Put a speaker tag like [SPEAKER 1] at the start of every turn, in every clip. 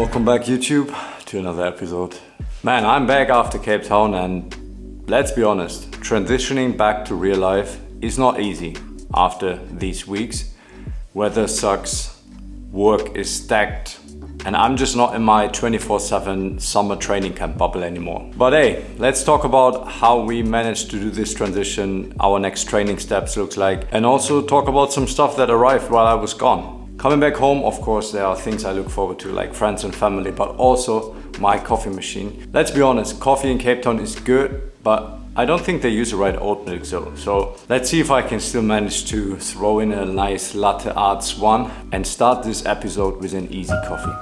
[SPEAKER 1] Welcome back YouTube to another episode. Man, I'm back after Cape Town and let's be honest, transitioning back to real life is not easy after these weeks. Weather sucks, work is stacked, and I'm just not in my 24/7 summer training camp bubble anymore. But hey, let's talk about how we managed to do this transition, our next training steps looks like, and also talk about some stuff that arrived while I was gone. Coming back home, of course, there are things I look forward to, like friends and family, but also my coffee machine. Let's be honest, coffee in Cape Town is good, but I don't think they use the right oat milk though. So let's see if I can still manage to throw in a nice latte arts one and start this episode with an easy coffee.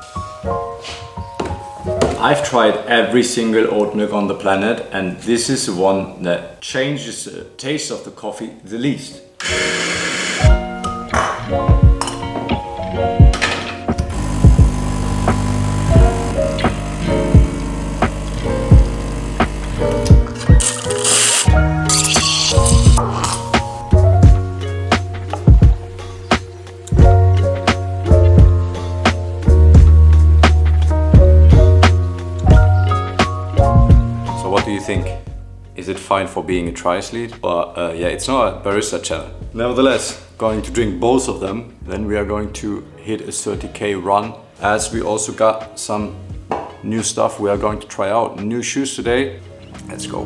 [SPEAKER 1] I've tried every single oat milk on the planet, and this is the one that changes the taste of the coffee the least. Think, is it fine for being a triathlete? But yeah, it's not a barista channel. Nevertheless, going to drink both of them. Then we are going to hit a 30k run, as we also got some new stuff we are going to try out. New shoes today. Let's go.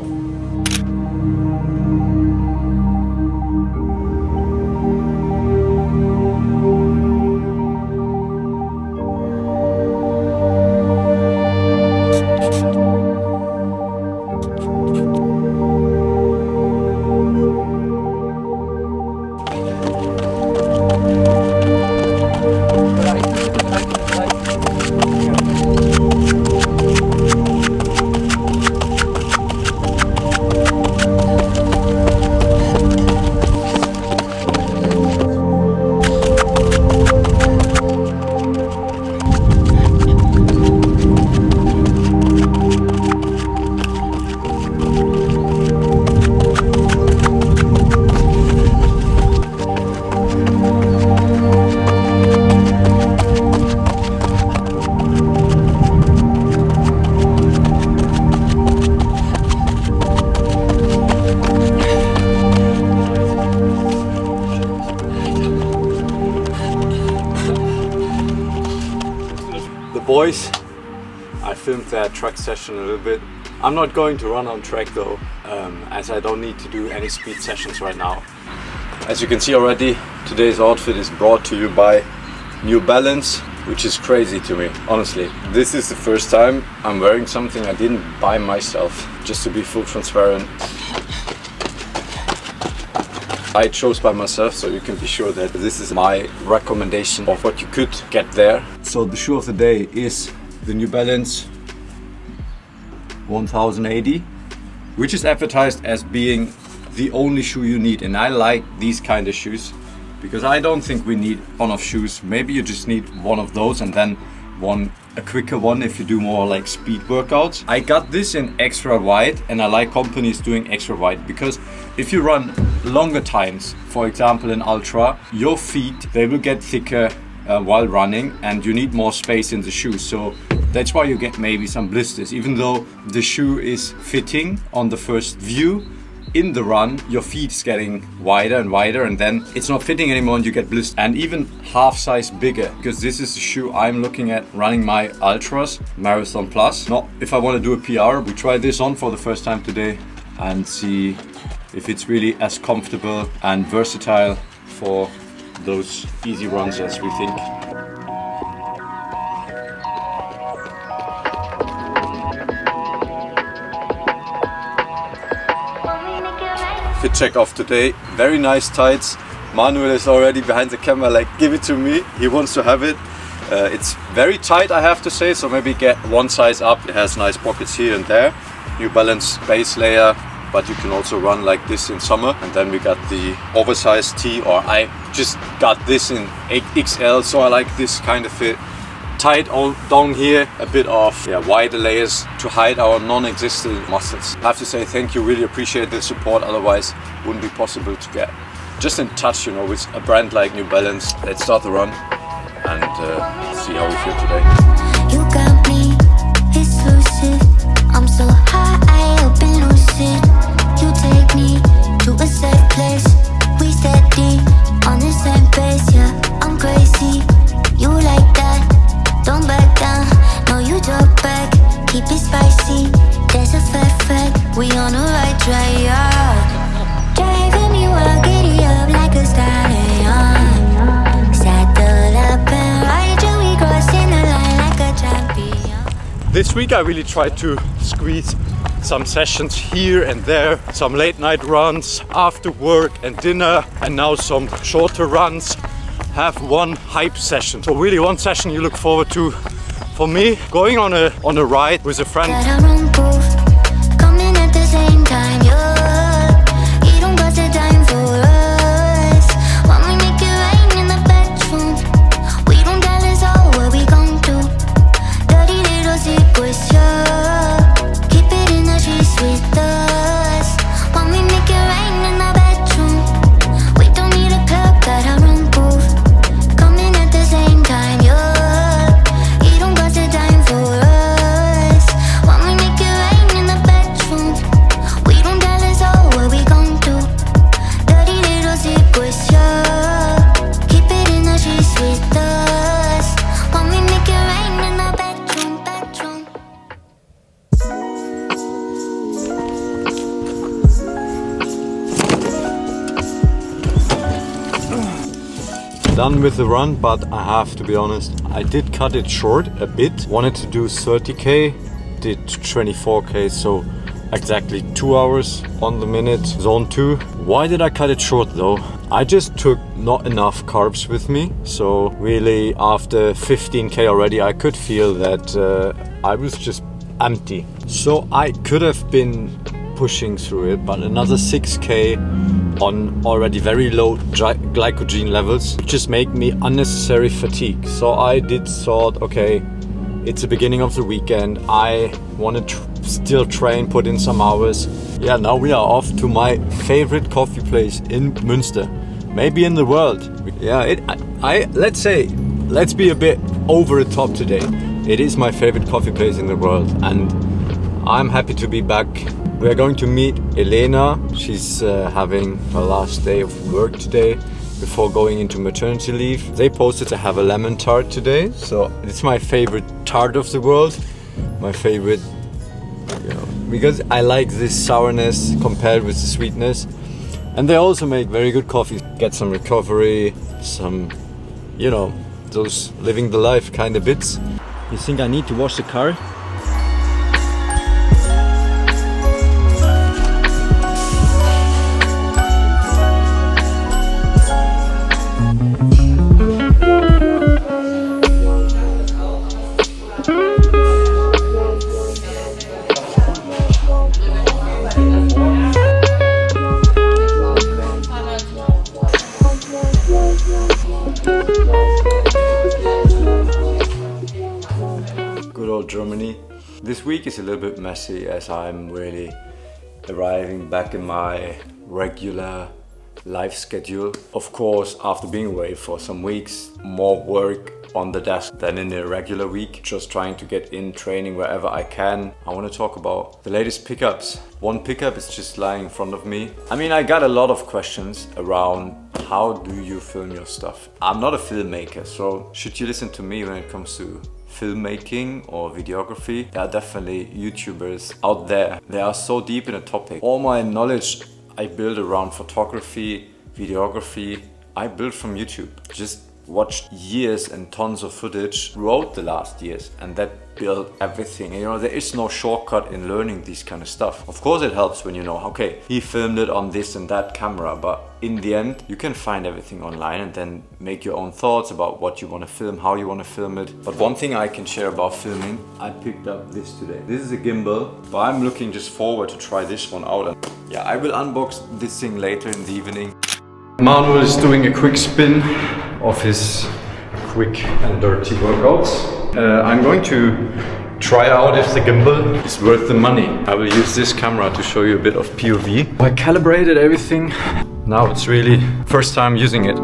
[SPEAKER 1] Boys, I filmed their track session a little bit. I'm not going to run on track though, as I don't need to do any speed sessions right now. As you can see already, today's outfit is brought to you by New Balance, which is crazy to me, honestly. This is the first time I'm wearing something I didn't buy myself, just to be full transparent. I chose by myself, so you can be sure that this is my recommendation of what you could get there. So the shoe of the day is the New Balance 1080, which is advertised as being the only shoe you need. And I like these kind of shoes because I don't think we need a ton of shoes. Maybe you just need one of those and then a quicker one if you do more like speed workouts. I got this in extra wide, and I like companies doing extra wide because if you run longer times, for example in ultra, your feet, they will get thicker while running and you need more space in the shoe. So that's why you get maybe some blisters. Even though the shoe is fitting on the first view, in the run your feet is getting wider and wider, and then it's not fitting anymore and you get blisters, and even half size bigger, because this is the shoe I'm looking at running my ultras, Marathon Plus. Not if I want to do a PR. We try this on for the first time today and see if it's really as comfortable and versatile for those easy runs as we think. Fit check of today. Very nice tights. Manuel is already behind the camera like, give it to me. He wants to have it. It's very tight, I have to say, so maybe get one size up. It has nice pockets here and there. New Balance base layer, but you can also run like this in summer. And then we got the oversized tee, or I just got this in XL, so I like this kind of fit. Tight all down here, a bit of wider layers to hide our non-existent muscles. I have to say thank you, really appreciate the support, otherwise it wouldn't be possible to get just in touch, you know, with a brand like New Balance. Let's start the run and see how we feel today. You got
[SPEAKER 2] so high, open lucid. You take me to a safe place. We steady on the same pace, yeah. I'm crazy, you like that. Don't back down, no you drop back. Keep it spicy, there's a fact. We on the right track, yeah. Driving me wild, giddy up like a stallion. Saddle up and ride till we crossing the line like a champion.
[SPEAKER 1] This week I really tried to squeeze some sessions here and there, some late night runs after work and dinner, and now some shorter runs. Have one hype session, so really one session you look forward to. For me, going on a ride with a friend.
[SPEAKER 2] Coming at the same time, yeah. You don't got the time for us. When we make it rain in the bedroom, we don't tell us all what we gon' do. Dirty little secrets, yeah. Keep it in the streets with us. When we make it rain in the bedroom, we don't need a club, got our own groove. Coming at the same time, yeah. You don't got the time for us. When we make it rain in the bedroom, we don't tell us all what we gon' do. Dirty little secrets, yeah. Keep it in the streets with us. When we make it rain in the bedroom.
[SPEAKER 1] Done with the run, but I have to be honest, I did cut it short a bit. Wanted to do 30k, did 24k, so exactly 2 hours on the minute, zone 2. Why did I cut it short though? I just took not enough carbs with me, so really after 15k already I could feel that I was just empty. So I could have been pushing through it, but another 6k on already very low glycogen levels just make me unnecessary fatigue. So I did thought, okay, it's the beginning of the weekend, I want to still train, put in some hours. Yeah, now we are off to my favorite coffee place in Münster, maybe in the world. Yeah, let's be a bit over the top today. It is my favorite coffee place in the world, and I'm happy to be back. We are going to meet Elena. She's having her last day of work today before going into maternity leave. They posted to have a lemon tart today, so it's my favorite tart of the world. My favorite, because I like this sourness compared with the sweetness. And they also make very good coffee. Get some recovery, some, those living the life kind of bits. You think I need to wash the car? Germany. This week is a little bit messy as I'm really arriving back in my regular life schedule. Of course, after being away for some weeks, more work on the desk than in a regular week. Just trying to get in training wherever I can. I want to talk about the latest pickups. One pickup is just lying in front of me. I mean, I got a lot of questions around how do you film your stuff? I'm not a filmmaker, so should you listen to me when it comes to filmmaking or videography? There are definitely YouTubers out there. They are so deep in a topic. All my knowledge I build around photography, videography, I built from YouTube. Just watched years and tons of footage throughout the last years, and that built everything. There is no shortcut in learning these kind of stuff. Of course it helps when you know, okay, he filmed it on this and that camera, but in the end you can find everything online and then make your own thoughts about what you want to film, how you want to film it. But one thing I can share about filming, I picked up this today. This is a gimbal, but I'm looking just forward to try this one out. And yeah, I will unbox this thing later in the evening. Manuel is doing a quick spin of his quick and dirty workouts. I'm going to try out if the gimbal is worth the money. I will use this camera to show you a bit of POV. I calibrated everything. Now it's really first time using it.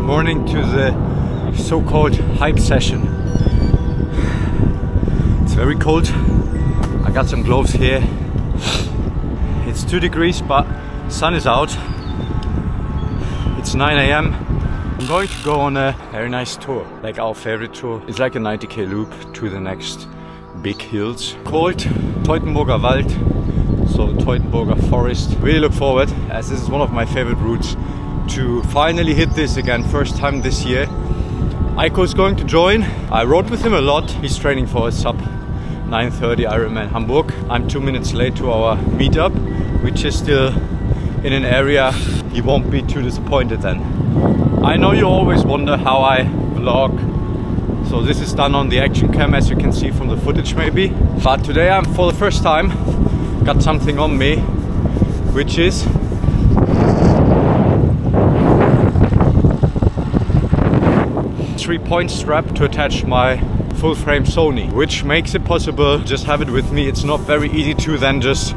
[SPEAKER 1] morning to the so-called hike session. It's very cold. I got some gloves here. It's 2 degrees, but sun is out. It's 9 a.m. I'm going to go on a very nice tour, like our favorite tour. It's like a 90k loop to the next big hills called Teutoburger Wald, so the Teutoburger Forest. Really look forward, as this is one of my favorite routes, to finally hit this again, first time this year. Aiko is going to join. I rode with him a lot. He's training for a sub 9:30 Ironman Hamburg. I'm 2 minutes late to our meetup, which is still in an area he won't be too disappointed then. I know you always wonder how I vlog, so this is done on the action cam, as you can see from the footage maybe. But today I'm, for the first time, got something on me, which is a 3-point strap to attach my full frame Sony, which makes it possible to just have it with me. It's not very easy to then just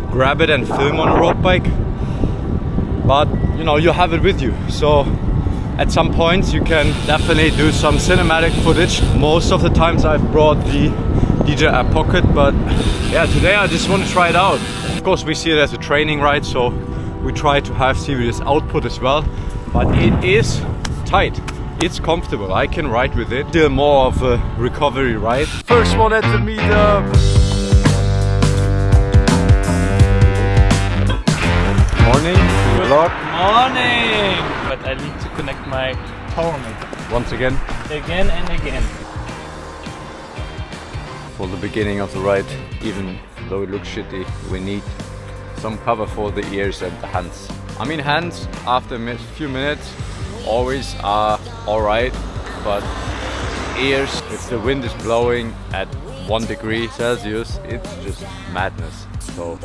[SPEAKER 1] grab it and film on a road bike, but you know, you have it with you, so at some points you can definitely do some cinematic footage. Most of the times I've brought the DJI Pocket, but yeah, today I just want to try it out. Of course we see it as a training ride, so we try to have serious output as well, but it is tight. It's comfortable, I can ride with it. Still more of a recovery ride. First one at the meetup! Morning, vlog.
[SPEAKER 3] Morning! But I need to connect my power meter.
[SPEAKER 1] Once again.
[SPEAKER 3] Again and again.
[SPEAKER 1] For the beginning of the ride, even though it looks shitty, we need some cover for the ears and the hands. I mean, hands after a few minutes always are alright, but ears, if the wind is blowing at 1 degree Celsius, it's just madness. So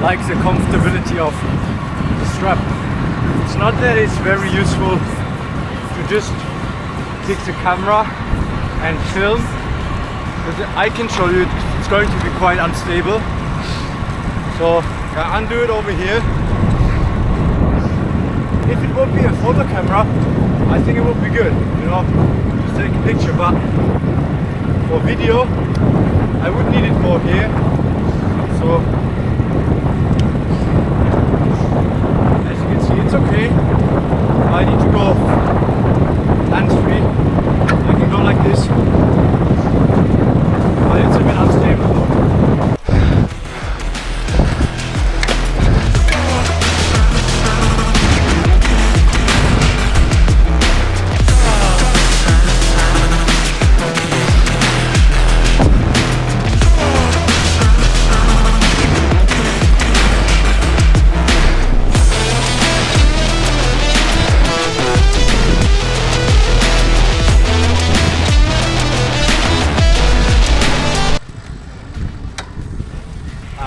[SPEAKER 1] like the comfortability of the strap. It's not that it's very useful to just take the camera and film, but I can show you it's going to be quite unstable. So I undo it over here. If it would be a photo camera, I think it would be good, you know, just take a picture, but for video I would need it more here. So as you can see, it's okay. I need to go hands-free. I can go like this, but it's a bit unstable though.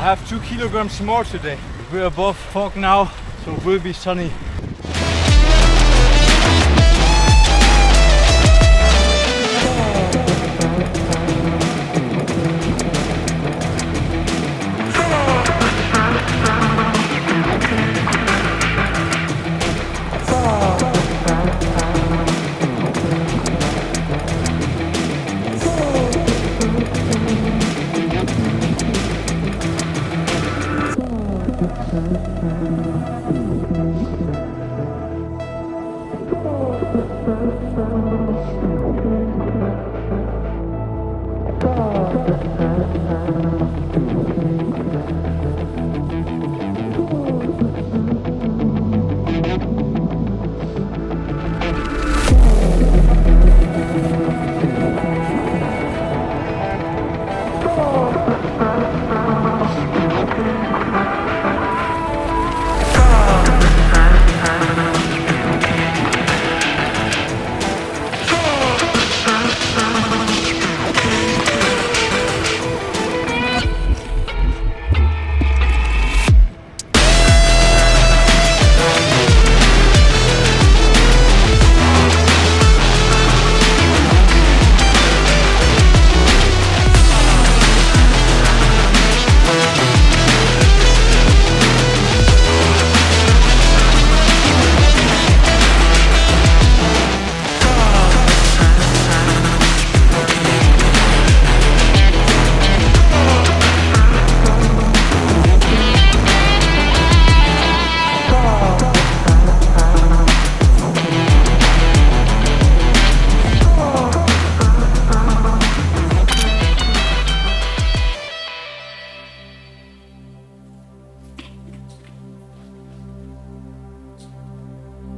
[SPEAKER 1] have 2 kilograms more today. We're above fog now, so it will be sunny.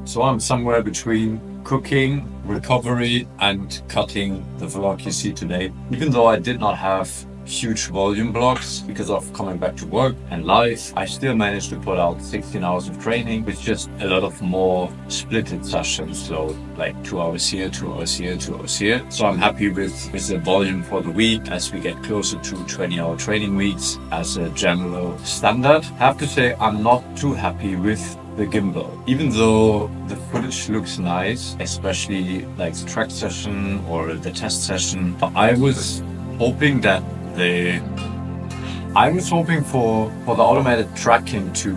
[SPEAKER 1] So I'm somewhere between cooking, recovery, and cutting the vlog you see today. Even though I did not have huge volume blocks because of coming back to work and life, I still managed to put out 16 hours of training with just a lot of more splitted sessions. So like 2 hours here, 2 hours here, 2 hours here. So I'm happy with the volume for the week as we get closer to 20-hour training weeks as a general standard. I have to say I'm not too happy with the gimbal. Even though the footage looks nice, especially like the track session or the test session, I was hoping that for the automated tracking to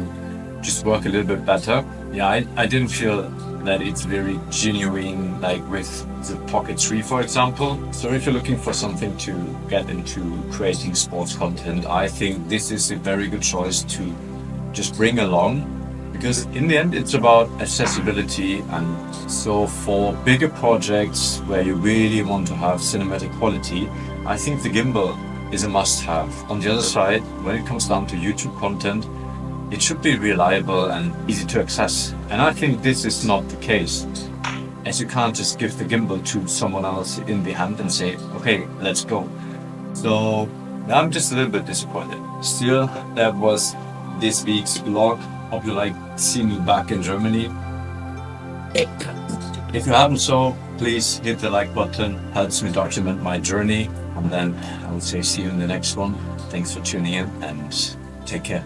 [SPEAKER 1] just work a little bit better. Yeah, I didn't feel that it's very genuine, like with the Pocket 3, for example. So if you're looking for something to get into creating sports content, I think this is a very good choice to just bring along, because in the end it's about accessibility. And so for bigger projects where you really want to have cinematic quality, I think the gimbal is a must-have. On the other side, when it comes down to YouTube content, it should be reliable and easy to access. And I think this is not the case, as you can't just give the gimbal to someone else in the hand and say, okay, let's go. So I'm just a little bit disappointed. Still, that was this week's vlog. Hope you like seeing me back in Germany. If you haven't so, please hit the like button, helps me document my journey. And then I would say see you in the next one. Thanks for tuning in and take care.